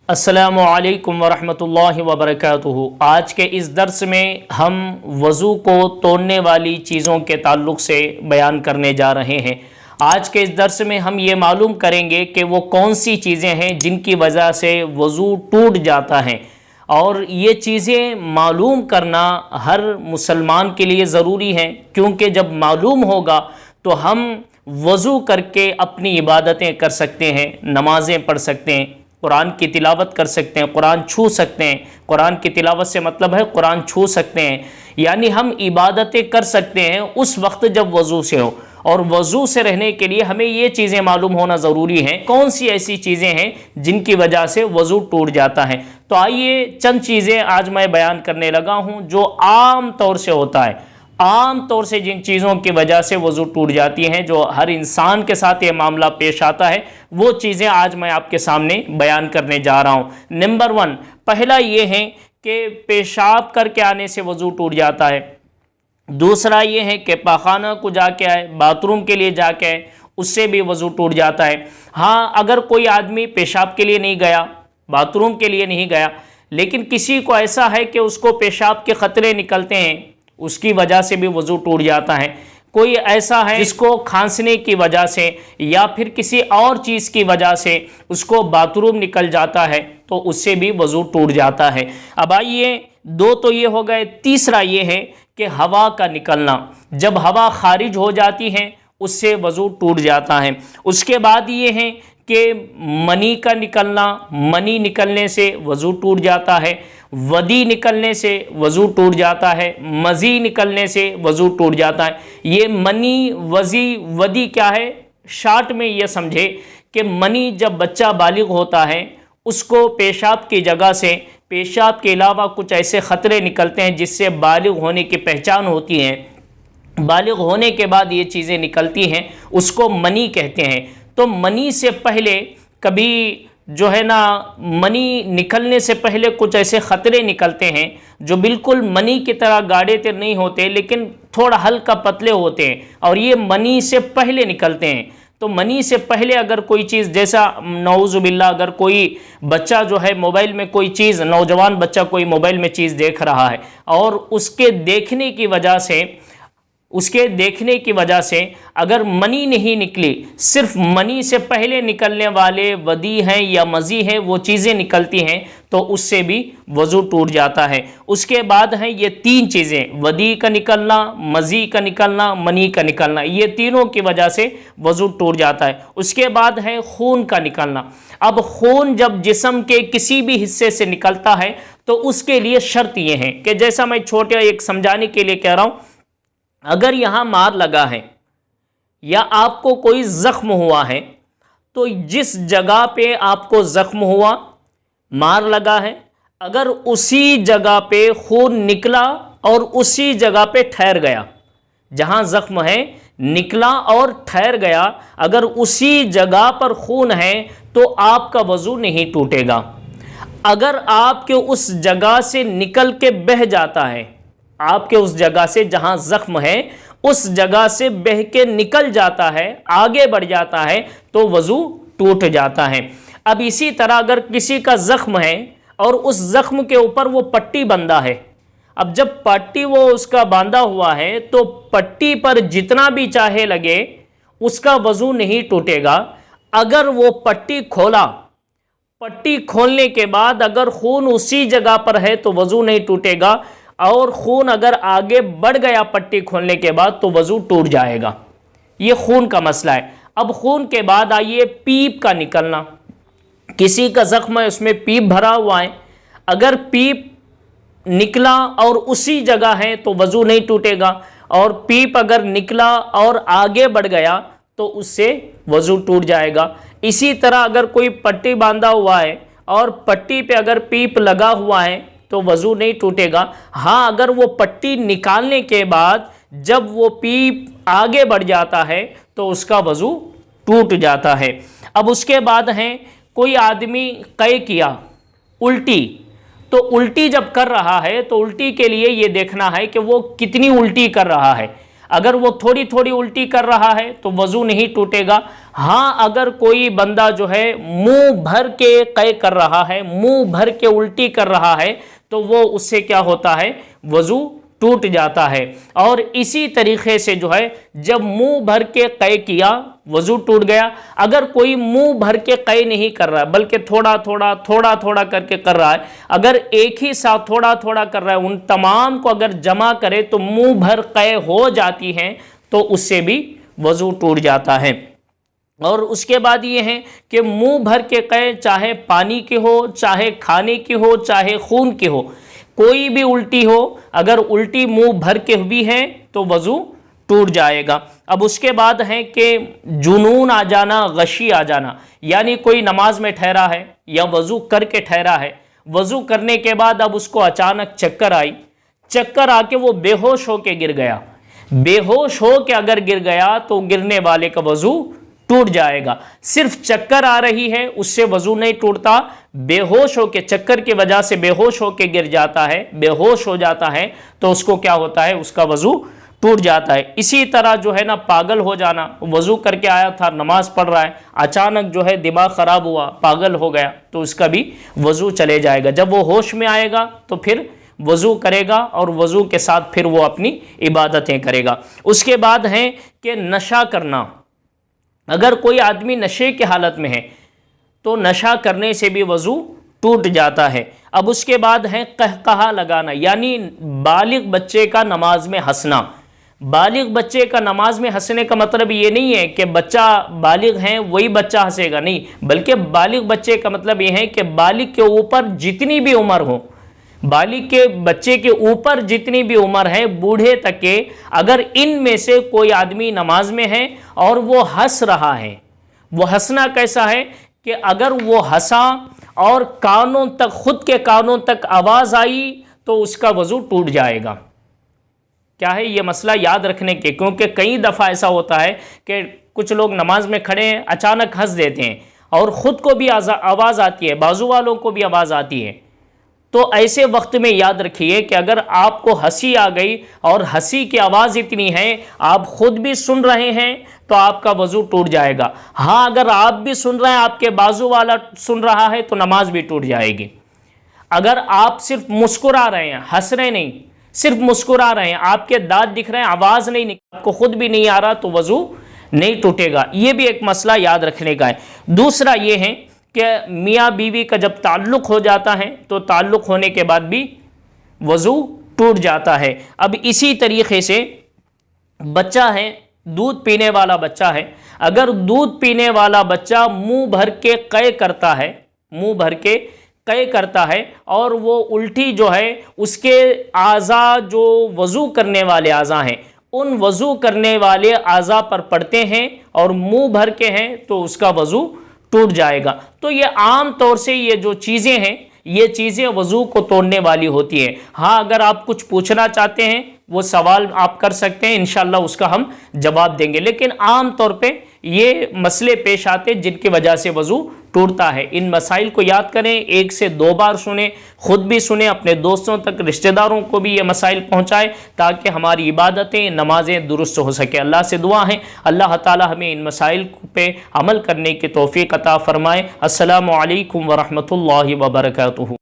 अस्सलामु अलैकुम वरहमतुल्लाहि वबरकातुहू। आज के इस दर्स में हम वज़ू को तोड़ने वाली चीज़ों के ताल्लुक़ से बयान करने जा रहे हैं। आज के इस दर्स में हम ये मालूम करेंगे कि वो कौन सी चीज़ें हैं जिनकी वजह से वज़ू टूट जाता है, और ये चीज़ें मालूम करना हर मुसलमान के लिए ज़रूरी है, क्योंकि जब मालूम होगा तो हम वज़ू करके अपनी इबादतें कर सकते हैं, नमाज़ें पढ़ सकते हैं, कुरान की तिलावत कर सकते हैं, कुरान छू सकते हैं। कुरान की तिलावत से मतलब है कुरान छू सकते हैं, यानी हम इबादतें कर सकते हैं उस वक्त जब वज़ू से हो। और वज़ू से रहने के लिए हमें ये चीज़ें मालूम होना ज़रूरी है, कौन सी ऐसी चीज़ें हैं जिनकी वजह से वज़ू टूट जाता है। तो आइए चंद चीज़ें आज मैं बयान करने लगा हूँ जो आम तौर से होता है, आम तौर से जिन चीज़ों की वजह से वज़ू टूट जाती हैं, जो हर इंसान के साथ ये मामला पेश आता है, वो चीज़ें आज मैं आपके सामने बयान करने जा रहा हूँ। नंबर 1, पहला ये है कि पेशाब करके आने से वज़ू टूट जाता है। दूसरा ये है कि पाखाना को जाके आए, बाथरूम के लिए जाके आए, उससे भी वज़ू टूट जाता है। हाँ, अगर कोई आदमी पेशाब के लिए नहीं गया, बाथरूम के लिए नहीं गया, लेकिन किसी को ऐसा है कि उसको पेशाब के ख़तरे निकलते हैं, उसकी वजह से भी वज़ू टूट जाता है। कोई ऐसा है जिसको खांसने की वजह से या फिर किसी और चीज़ की वजह से उसको बाथरूम निकल जाता है, तो उससे भी वज़ू टूट जाता है। अब आइए, 2 तो ये हो गए। तीसरा ये है कि हवा का निकलना, जब हवा खारिज हो जाती है उससे वज़ू टूट जाता है। उसके बाद ये है कि मनी का निकलना, मनी निकलने से वज़ू टूट जाता है। वदी निकलने से वज़ू टूट जाता है। मज़ी निकलने से वज़ू टूट जाता है। ये मनी, वज़ी, वदी क्या है, शॉर्ट में ये समझे कि मनी जब बच्चा बालिग होता है उसको पेशाब की जगह से पेशाब के अलावा कुछ ऐसे ख़तरे निकलते हैं जिससे बालिग होने की पहचान होती है। बालिग होने के बाद ये चीज़ें निकलती हैं, उसको मनी कहते हैं। तो मनी से पहले कभी जो है ना, मनी निकलने से पहले कुछ ऐसे ख़तरे निकलते हैं जो बिल्कुल मनी की तरह गाढ़े तो नहीं होते, लेकिन थोड़ा हल्का पतले होते हैं, और ये मनी से पहले निकलते हैं। तो मनी से पहले अगर कोई चीज़, जैसा नऊज़ुबिल्लाह, अगर कोई बच्चा जो है मोबाइल में कोई चीज़, नौजवान बच्चा कोई मोबाइल में चीज़ देख रहा है, और उसके देखने की वजह से अगर मनी नहीं निकली, सिर्फ मनी से पहले निकलने वाले वदी हैं या मज़ी हैं वो चीज़ें निकलती हैं, तो उससे भी वज़ू टूट जाता है। उसके बाद हैं ये 3 चीज़ें, वदी का निकलना, मज़ी का निकलना, मनी का निकलना, ये तीनों की वजह से वज़ू टूट जाता है। उसके बाद है खून का निकलना। अब खून जब जिस्म के किसी भी हिस्से से निकलता है तो उसके लिए शर्त ये है कि, जैसा मैं छोटे एक समझाने के लिए कह रहा हूँ, अगर यहाँ मार लगा है या आपको कोई ज़ख्म हुआ है, तो जिस जगह पे आपको ज़ख्म हुआ, मार लगा है, अगर उसी जगह पे खून निकला और उसी जगह पे ठहर गया, जहाँ ज़ख्म है निकला और ठहर गया, अगर उसी जगह पर खून है तो आपका वज़ू नहीं टूटेगा। अगर आपके उस जगह से निकल के बह जाता है, आपके उस जगह से जहां जख्म है उस जगह से बह के निकल जाता है, आगे बढ़ जाता है, तो वज़ू टूट जाता है। अब इसी तरह अगर किसी का जख्म है और उस जख्म के ऊपर वो पट्टी बंधा है, अब जब पट्टी वो उसका बांधा हुआ है तो पट्टी पर जितना भी चाहे लगे उसका वज़ू नहीं टूटेगा। अगर वो पट्टी खोला, पट्टी खोलने के बाद अगर खून उसी जगह पर है तो वज़ू नहीं टूटेगा, और खून अगर आगे बढ़ गया पट्टी खोलने के बाद तो वज़ू टूट जाएगा। ये खून का मसला है। अब खून के बाद आइए पीप का निकलना। किसी का ज़ख्म है, उसमें पीप भरा हुआ है, अगर पीप निकला और उसी जगह है तो वज़ू नहीं टूटेगा, और पीप अगर निकला और आगे बढ़ गया तो उससे वज़ू टूट जाएगा। इसी तरह अगर कोई पट्टी बांधा हुआ है और पट्टी पे अगर पीप लगा हुआ है तो वज़ू नहीं टूटेगा। हाँ, अगर वो पट्टी निकालने के बाद जब वो पीप आगे बढ़ जाता है तो उसका वज़ू टूट जाता है। अब उसके बाद है, कोई आदमी कै किया, उल्टी, तो उल्टी जब कर रहा है तो उल्टी के लिए ये देखना है कि वो कितनी उल्टी कर रहा है। अगर वो थोड़ी थोड़ी उल्टी कर रहा है तो वज़ू नहीं टूटेगा। हाँ, अगर कोई बंदा जो है मुंह भर के कै कर रहा है, मुंह भर के उल्टी कर रहा है, तो वो उससे क्या होता है, वज़ू टूट जाता है। और इसी तरीके से जो है जब मुंह भर के कै किया वज़ू टूट गया। अगर कोई मुंह भर के कै नहीं कर रहा है बल्कि थोड़ा थोड़ा करके कर रहा है, अगर एक ही साथ थोड़ा थोड़ा कर रहा है, उन तमाम को अगर जमा करे तो मुंह भर कै हो जाती हैं, तो उससे भी वज़ू टूट जाता है। और उसके बाद ये है कि मुंह भर के कै चाहे पानी के हो, चाहे खाने के हो, चाहे खून के हो, कोई भी उल्टी हो, अगर उल्टी मुंह भर के हुई है तो वज़ू टूट जाएगा। अब उसके बाद है कि जुनून आ जाना, गशी आ जाना, यानी कोई नमाज में ठहरा है या वज़ू करके ठहरा है, वज़ू करने के बाद अब उसको अचानक चक्कर आई, चक्कर आके वो बेहोश होके गिर गया। बेहोश हो के अगर गिर गया तो गिरने वाले का वज़ू टूट जाएगा। सिर्फ चक्कर आ रही है उससे वज़ू नहीं टूटता, बेहोश होके, चक्कर की वजह से बेहोश होके गिर जाता है, बेहोश हो जाता है, तो उसको क्या होता है, उसका वज़ू टूट जाता है। इसी तरह जो है ना पागल हो जाना, वज़ू करके आया था, नमाज पढ़ रहा है, अचानक जो है दिमाग ख़राब हुआ, पागल हो गया, तो उसका भी वज़ू चले जाएगा। जब वो होश में आएगा तो फिर वज़ू करेगा और वज़ू के साथ फिर वो अपनी इबादतें करेगा। उसके बाद है कि नशा करना, अगर कोई आदमी नशे की हालत में है तो नशा करने से भी वज़ू टूट जाता है। अब उसके बाद है कहकहा लगाना, यानी बालिग बच्चे का नमाज में हंसना। बालिग बच्चे का नमाज में हंसने का मतलब ये नहीं है कि बच्चा बालिग है वही बच्चा हंसेगा, नहीं, बल्कि बालिग बच्चे का मतलब ये है कि बालिग के ऊपर जितनी भी उम्र हो, बालिग के बच्चे के ऊपर जितनी भी उम्र है, बूढ़े तक के, अगर इनमें से कोई आदमी नमाज में है और वो हंस रहा है, वो हंसना कैसा है कि अगर वो हंसा और कानों तक, खुद के कानों तक आवाज़ आई तो उसका वज़ू टूट जाएगा। क्या है ये मसला याद रखने के, क्योंकि कई दफ़ा ऐसा होता है कि कुछ लोग नमाज में खड़े हैं, अचानक हंस देते हैं और ख़ुद को भी आवाज़ आती है, बाजू वालों को भी आवाज़ आती है। तो ऐसे वक्त में याद रखिए कि अगर आपको हंसी आ गई और हंसी की आवाज़ इतनी है, आप खुद भी सुन रहे हैं, तो आपका वज़ू टूट जाएगा। हाँ, अगर आप भी सुन रहे हैं, आपके बाजू वाला सुन रहा है, तो नमाज भी टूट जाएगी। अगर आप सिर्फ मुस्कुरा रहे हैं, हंस रहे नहीं, सिर्फ मुस्कुरा रहे हैं, आपके दांत दिख रहे हैं, आवाज़ नहीं निकल, आपको खुद भी नहीं आ रहा, तो वज़ू नहीं टूटेगा। ये भी एक मसला याद रखने का है। दूसरा ये है कि मियाँ बीवी का जब ताल्लुक़ हो जाता है तो ताल्लुक़ होने के बाद भी वज़ू टूट जाता है। अब इसी तरीक़े से बच्चा है, दूध पीने वाला बच्चा है, अगर दूध पीने वाला बच्चा मुंह भर के कै करता है, मुंह भर के कै करता है और वो उल्टी जो है उसके आज़ा जो वज़ू करने वाले आज़ा हैं, उन वज़ू करने वाले आज़ा पर पड़ते हैं और मुंह भर के हैं, तो उसका वज़ू टूट जाएगा। तो ये आम तौर से ये जो चीज़ें हैं, ये चीज़ें वज़ू को तोड़ने वाली होती हैं। हाँ, अगर आप कुछ पूछना चाहते हैं वो सवाल आप कर सकते हैं, इंशाल्लाह उसका हम जवाब देंगे। लेकिन आम तौर पे ये मसले पेश आते हैं जिनकी वजह से वज़ू टूटता है। इन मसाइल को याद करें, 1 से 2 बार सुने, ख़ुद भी सुने, अपने दोस्तों तक, रिश्तेदारों को भी ये मसाइल पहुँचाएँ ताकि हमारी इबादतें, नमाजें दुरुस्त हो सके। अल्लाह से दुआ है अल्लाह ताला हमें इन मसाइल पे अमल करने की तौफ़ीक़ अता फ़रमाए। अस्सलामु अलैकुम व रहमतुल्लाहि व बरकातुहू।